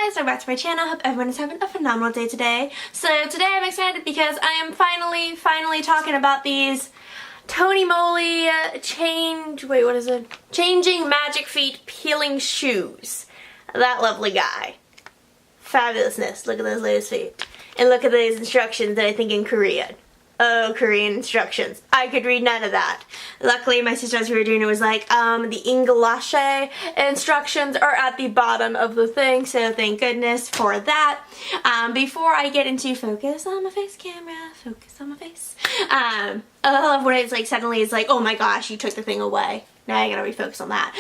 guys, welcome back to my channel. Hope everyone is having a phenomenal day today. So today I'm excited because I am finally talking about these Moly Changing Magic Feet Peeling Shoes. That lovely guy. Fabulousness. Look at those latest feet. And look at these instructions that I think in Korean. Oh, Korean instructions. I could read none of that. Luckily, my sister as we were doing it was like, the English instructions are at the bottom of the thing, so thank goodness for that. Before I get into focus on my face, camera, focus on my face. I love when it's like, suddenly it's like, oh my gosh, you took the thing away. Now I gotta refocus on that.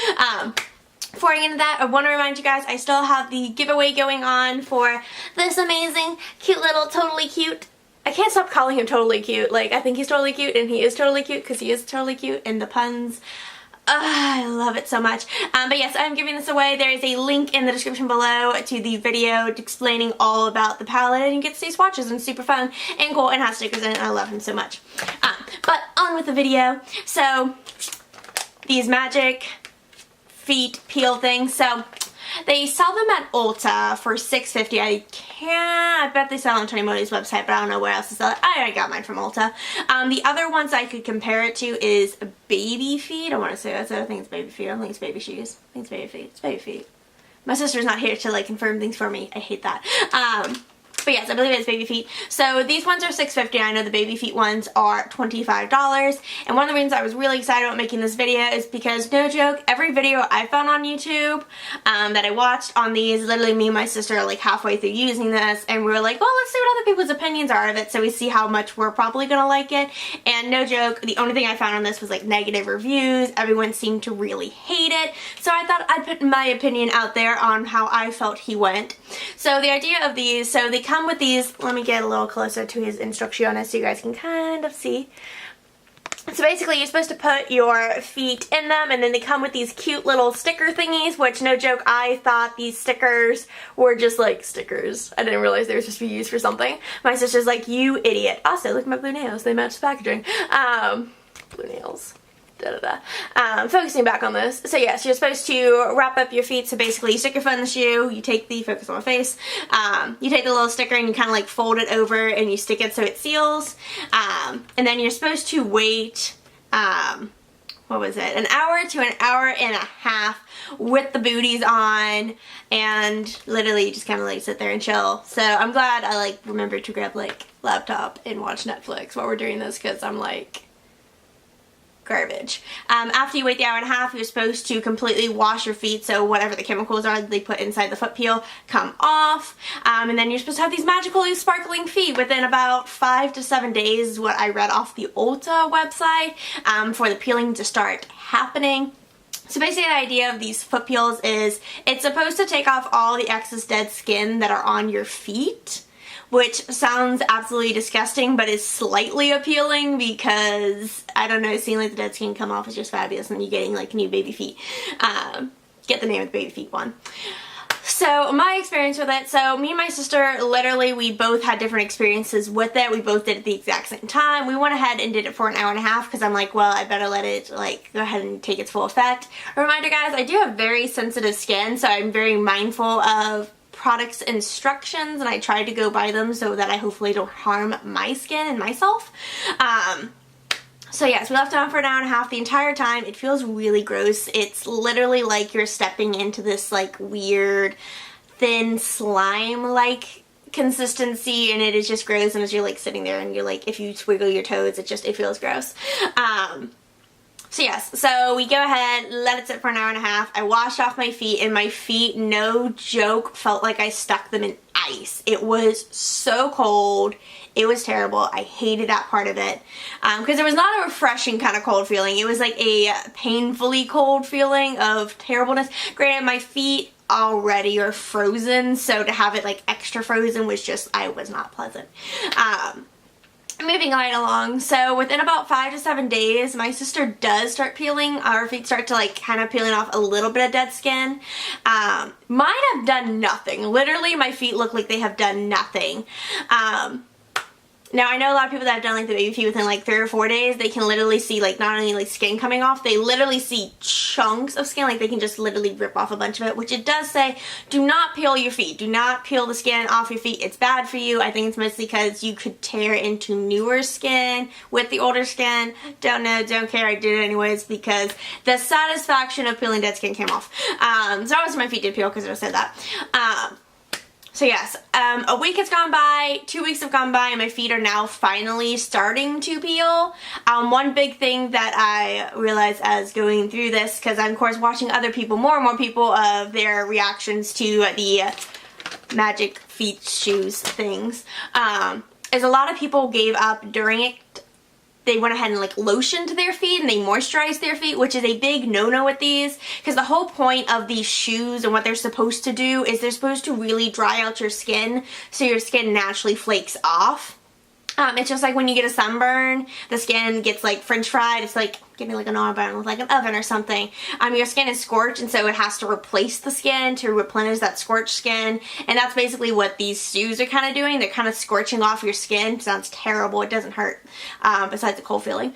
Before I get into that, I want to remind you guys I still have the giveaway going on for this amazing, cute little, totally cute. I can't stop calling him totally cute. Like, I think he's totally cute, and he is totally cute because he is totally cute, and the puns, I love it so much. But yes, I'm giving this away. There is a link in the description below to the video explaining all about the palette, and you get to see swatches, and it's super fun and cool and has stickers in it, and I love him so much. But on with the video. So, these magic feet peel things. So, they sell them at Ulta for $6.50. I bet they sell on Tony Moly's website, but I don't know where else to sell it. I already got mine from Ulta. The other ones I could compare it to is baby feet. I want to say that's I think it's baby feet. I don't think it's baby shoes. I think it's baby feet. It's baby feet. My sister's not here to like confirm things for me. I hate that. But yes, I believe it's baby feet. So these ones are $6.50. I know the baby feet ones are $25. And one of the reasons I was really excited about making this video is because, no joke, every video I found on YouTube that I watched on these, literally me and my sister are like halfway through using this, and we were like, well, let's see what other people's opinions are of it so we see how much we're probably going to like it. And no joke, the only thing I found on this was like negative reviews. Everyone seemed to really hate it. So I thought I'd put my opinion out there on how I felt he went. So the idea of these, so they come with these, let me get a little closer to his instructions so you guys can kind of see. So basically you're supposed to put your feet in them, and then they come with these cute little sticker thingies, which, no joke, I thought these stickers were just like stickers. I didn't realize they were supposed to be used for something. My sister's like, you idiot. Also, look at my blue nails. They match the packaging. Blue nails. Focusing back on this. So yes, you're supposed to wrap up your feet. So basically you stick your foot in the shoe, you take the, focus on my face, you take the little sticker and you kind of like fold it over and you stick it so it seals. And then you're supposed to wait, what was it, an hour to an hour and a half with the booties on, and literally you just kind of like sit there and chill. So I'm glad I like remembered to grab like laptop and watch Netflix while we're doing this, because I'm like, garbage. After you wait the hour and a half, you're supposed to completely wash your feet, so whatever the chemicals are that they put inside the foot peel come off, and then you're supposed to have these magically sparkling feet within about 5 to 7 days is what I read off the Ulta website, for the peeling to start happening. So basically the idea of these foot peels is it's supposed to take off all the excess dead skin that are on your feet, which sounds absolutely disgusting, but is slightly appealing because, I don't know, seeing like the dead skin come off is just fabulous, and you getting like new baby feet. Get the name of the baby feet one. So my experience with it, so me and my sister, literally we both had different experiences with it. We both did it at the exact same time. We went ahead and did it for an hour and a half because I'm like, well, I better let it like go ahead and take its full effect. A reminder guys, I do have very sensitive skin, so I'm very mindful of products instructions, and I try to go by them so that I hopefully don't harm my skin and myself. So yes, we left it on for an hour and a half. The entire time it feels really gross. It's literally like you're stepping into this like weird thin slime like consistency, and it is just gross. And as you're like sitting there and you're like, if you swiggle your toes, it feels gross. So yes, so we go ahead, let it sit for an hour and a half. I washed off my feet, and my feet, no joke, felt like I stuck them in ice. It was so cold. It was terrible. I hated that part of it. Because it was not a refreshing kind of cold feeling. It was like a painfully cold feeling of terribleness. Granted, my feet already are frozen, so to have it like extra frozen was just, I was not pleasant. Moving right along, so within about 5 to 7 days, my sister does start peeling. Our feet start to like kind of peeling off a little bit of dead skin. Mine have done nothing. Literally, my feet look like they have done nothing. Now, I know a lot of people that have done like the baby feet within like 3 or 4 days, they can literally see like not only like skin coming off, they literally see chunks of skin, like they can just literally rip off a bunch of it, which it does say, do not peel your feet. Do not peel the skin off your feet. It's bad for you. I think it's mostly because you could tear into newer skin with the older skin. Don't know, don't care. I did it anyways because the satisfaction of peeling dead skin came off. So obviously my feet did peel because I said that. So yes, a week has gone by, 2 weeks have gone by, and my feet are now finally starting to peel. One big thing that I realized as going through this, because I'm of course watching other people, more and more people of their reactions to the magic feet shoes things, is a lot of people gave up during it. They went ahead and like lotioned their feet and they moisturized their feet, which is a big no-no with these, because the whole point of these shoes and what they're supposed to do is they're supposed to really dry out your skin so your skin naturally flakes off. It's just like when you get a sunburn, the skin gets like french fried. It's like getting like an oven with like an oven or something. Your skin is scorched, and so it has to replace the skin to replenish that scorched skin. And that's basically what these shoes are kind of doing. They're kind of scorching off your skin. Sounds terrible. It doesn't hurt, besides the cold feeling.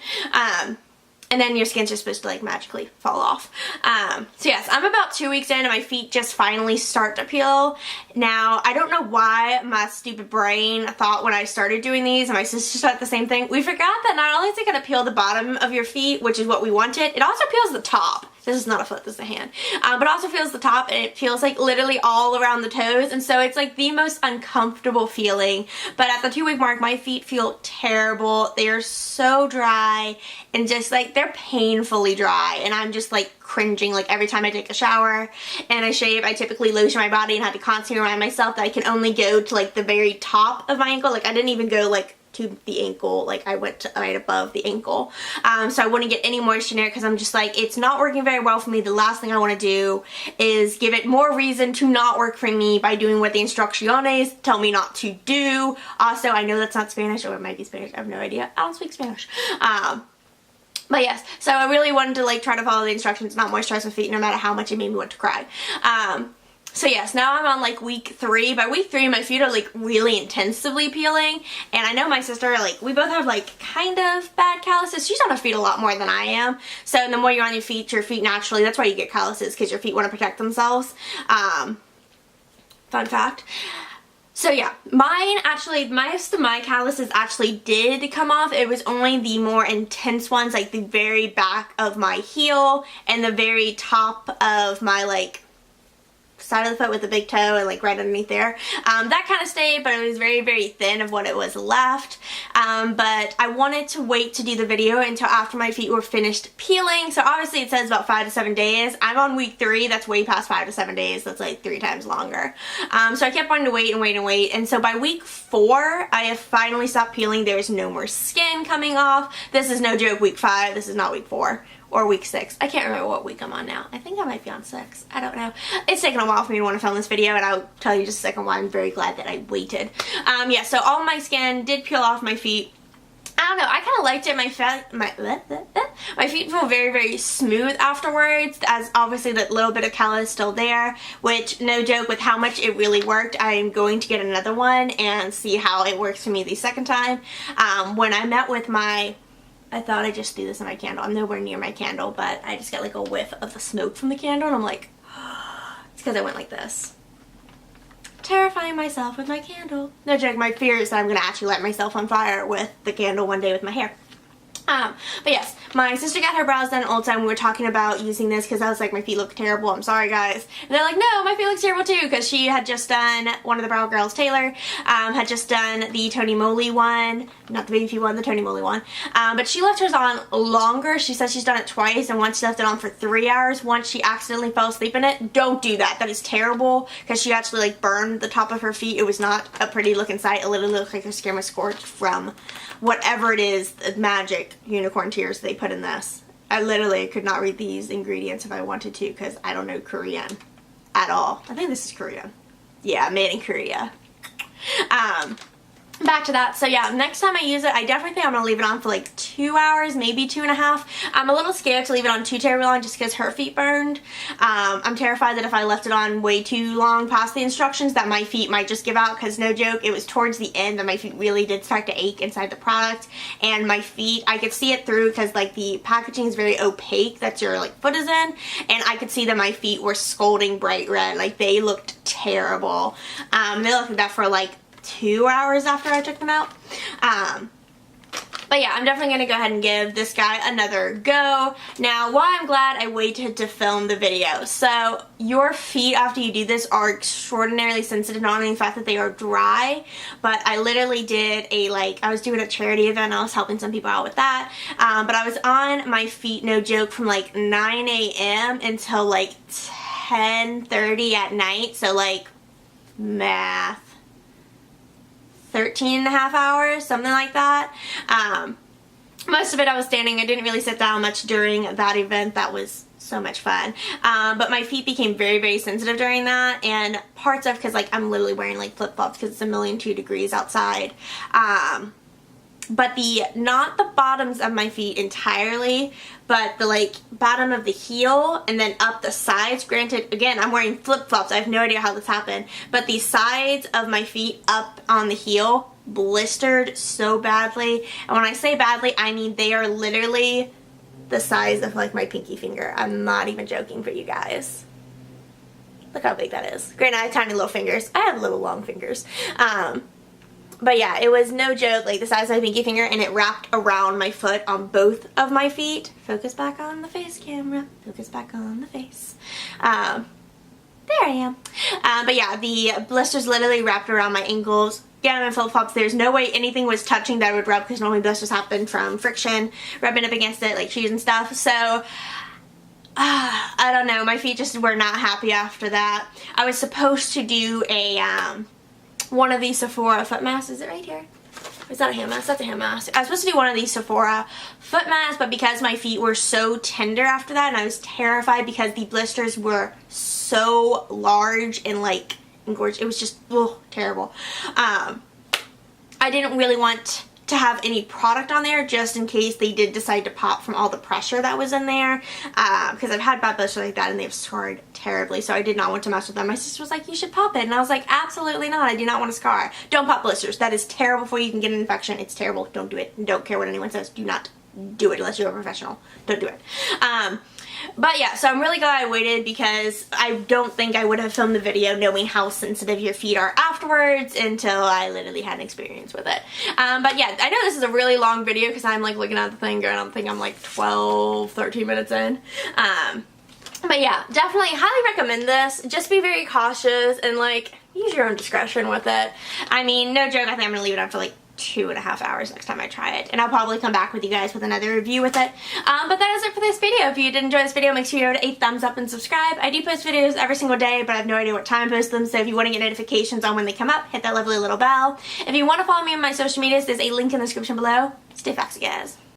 And then your skin's just supposed to like magically fall off. So yes, I'm about 2 weeks in and my feet just finally start to peel. Now, I don't know why my stupid brain thought when I started doing these, and my sister thought the same thing, we forgot that not only is it going to peel the bottom of your feet, which is what we wanted, it also peels the top. This is not a foot, this is a hand. But also feels the top, and it feels like literally all around the toes, and so it's like the most uncomfortable feeling. But at the 2 week mark, my feet feel terrible. They are so dry and just like they're painfully dry, and I'm just like cringing like every time I take a shower and I shave. I typically lotion my body and have to constantly remind myself that I can only go to like the very top of my ankle. Like I didn't even go like to the ankle, like I went to right above the ankle, so I wouldn't get any moisture in there because I'm just like, it's not working very well for me. The last thing I want to do is give it more reason to not work for me by doing what the instrucciones tell me not to do. Also, I know that's not Spanish, or it might be Spanish, I have no idea. I don't speak Spanish. But yes, so I really wanted to like try to follow the instructions, not moisturize my feet no matter how much it made me want to cry. So yes, now I'm on like week 3. By week 3, my feet are like really intensively peeling, and I know my sister, like we both have like kind of bad calluses. She's on her feet a lot more than I am. So the more you're on your feet naturally, that's why you get calluses, because your feet want to protect themselves. Fun fact. So yeah, mine actually, most of my calluses actually did come off. It was only the more intense ones, like the very back of my heel and the very top of my like side of the foot with the big toe and like right underneath there. That kind of stayed, but it was very, very thin of what it was left. But I wanted to wait to do the video until after my feet were finished peeling. So obviously it says about 5 to 7 days. I'm on week 3. That's way past 5 to 7 days. That's like 3 times longer. So I kept wanting to wait and wait and wait. And so by week 4, I have finally stopped peeling. There's no more skin coming off. This is no joke, week 5. This is not week 4. Or week 6. I can't remember what week I'm on now. I think I might be on 6. I don't know. It's taken a while for me to want to film this video, and I'll tell you just a second why I'm very glad that I waited. Yeah, so all my skin did peel off my feet. I don't know, I kind of liked it. My feet feel very, very smooth afterwards, as obviously that little bit of callus is still there, which, no joke, with how much it really worked, I am going to get another one and see how it works for me the second time. When I met with my... I thought I'd just do this in my candle. I'm nowhere near my candle, but I just got like a whiff of the smoke from the candle, and I'm like, it's because I went like this. Terrifying myself with my candle. No joke, my fear is that I'm going to actually light myself on fire with the candle one day with my hair. But yes, my sister got her brows done all the time. We were talking about using this because I was like, my feet look terrible. I'm sorry, guys. And they're like, no, my feet look terrible too, because she had just done, one of the brow girls, Taylor, had just done the Tony Moly one. Not the baby feet one, the Tony Moly one. But she left hers on longer. She says she's done it twice, and once she left it on for 3 hours. Once she accidentally fell asleep in it. Don't do that. That is terrible, because she actually like burned the top of her feet. It was not a pretty looking sight. It literally looked like her skin was scorched from whatever it is, the magic unicorn tears they put in this. I literally could not read these ingredients if I wanted to, because I don't know Korean at all. I think this is Korean. Yeah, made in Korea. back to that. So yeah, next time I use it, I definitely think I'm gonna leave it on for like 2 hours, maybe 2.5. I'm a little scared to leave it on too terribly long just because her feet burned. I'm terrified that if I left it on way too long past the instructions that my feet might just give out, because no joke, it was towards the end that my feet really did start to ache inside the product, and my feet, I could see it through because like the packaging is very opaque that your like foot is in, and I could see that my feet were scalding bright red. Like they looked terrible. They looked like that for like 2 hours after I took them out. But yeah, I'm definitely going to go ahead and give this guy another go. Now, why I'm glad I waited to film the video. So, your feet after you do this are extraordinarily sensitive, not only the fact that they are dry, but I literally did I was doing a charity event, I was helping some people out with that, but I was on my feet, no joke, from like 9 a.m. until like 10:30 at night, so like, math. 13.5 hours, something like that. Most of it I was standing. I didn't really sit down much during that event. That was so much fun. But my feet became very, very sensitive during that, and parts of, because like I'm literally wearing like flip-flops because it's 1,002 degrees outside. But not the bottoms of my feet entirely, but the like bottom of the heel and then up the sides. Granted, again, I'm wearing flip-flops. I have no idea how this happened, but the sides of my feet up on the heel blistered so badly. And when I say badly, I mean they are literally the size of like my pinky finger. I'm not even joking for you guys. Look how big that is. Granted, I have tiny little fingers. I have little long fingers. But yeah, it was no joke, like the size of my pinky finger, and it wrapped around my foot on both of my feet. Focus back on the face, camera. Focus back on the face. There I am. But yeah, the blisters literally wrapped around my ankles. Again, I'm in flip-flops. There's no way anything was touching that would rub, because normally blisters happen from friction, rubbing up against it, like shoes and stuff. So, I don't know. My feet just were not happy after that. I was supposed to do a, one of these Sephora foot masks. Is it right here? Is that a hand mask? That's a hand mask. I was supposed to do one of these Sephora foot masks, but because my feet were so tender after that, and I was terrified because the blisters were so large and like engorged, it was just terrible. I didn't really want to have any product on there just in case they did decide to pop from all the pressure that was in there, because I've had bad blisters like that and they've scarred terribly, so I did not want to mess with them. My sister was like, you should pop it, and I was like, absolutely not. I do not want to scar. Don't pop blisters. That is terrible for you. You can get an infection. It's terrible. Don't do it. Don't care what anyone says. Do not do it unless you're a professional. Don't do it. But yeah, so I'm really glad I waited, because I don't think I would have filmed the video knowing how sensitive your feet are afterwards until I literally had an experience with it. But yeah, I know this is a really long video because I'm like looking at the thing going, I think I'm like 12, 13 minutes in. But yeah, definitely highly recommend this. Just be very cautious and like use your own discretion with it. I mean, no joke, I think I'm gonna leave it on for like 2.5 hours next time I try it, and I'll probably come back with you guys with another review with it. But that is it for this video. If you did enjoy this video, make sure you give it a thumbs up and subscribe. I do post videos every single day, but I have no idea what time I post them, so if you want to get notifications on when they come up, hit that lovely little bell. If you want to follow me on my social medias, there's a link in the description below. Stay foxy, guys.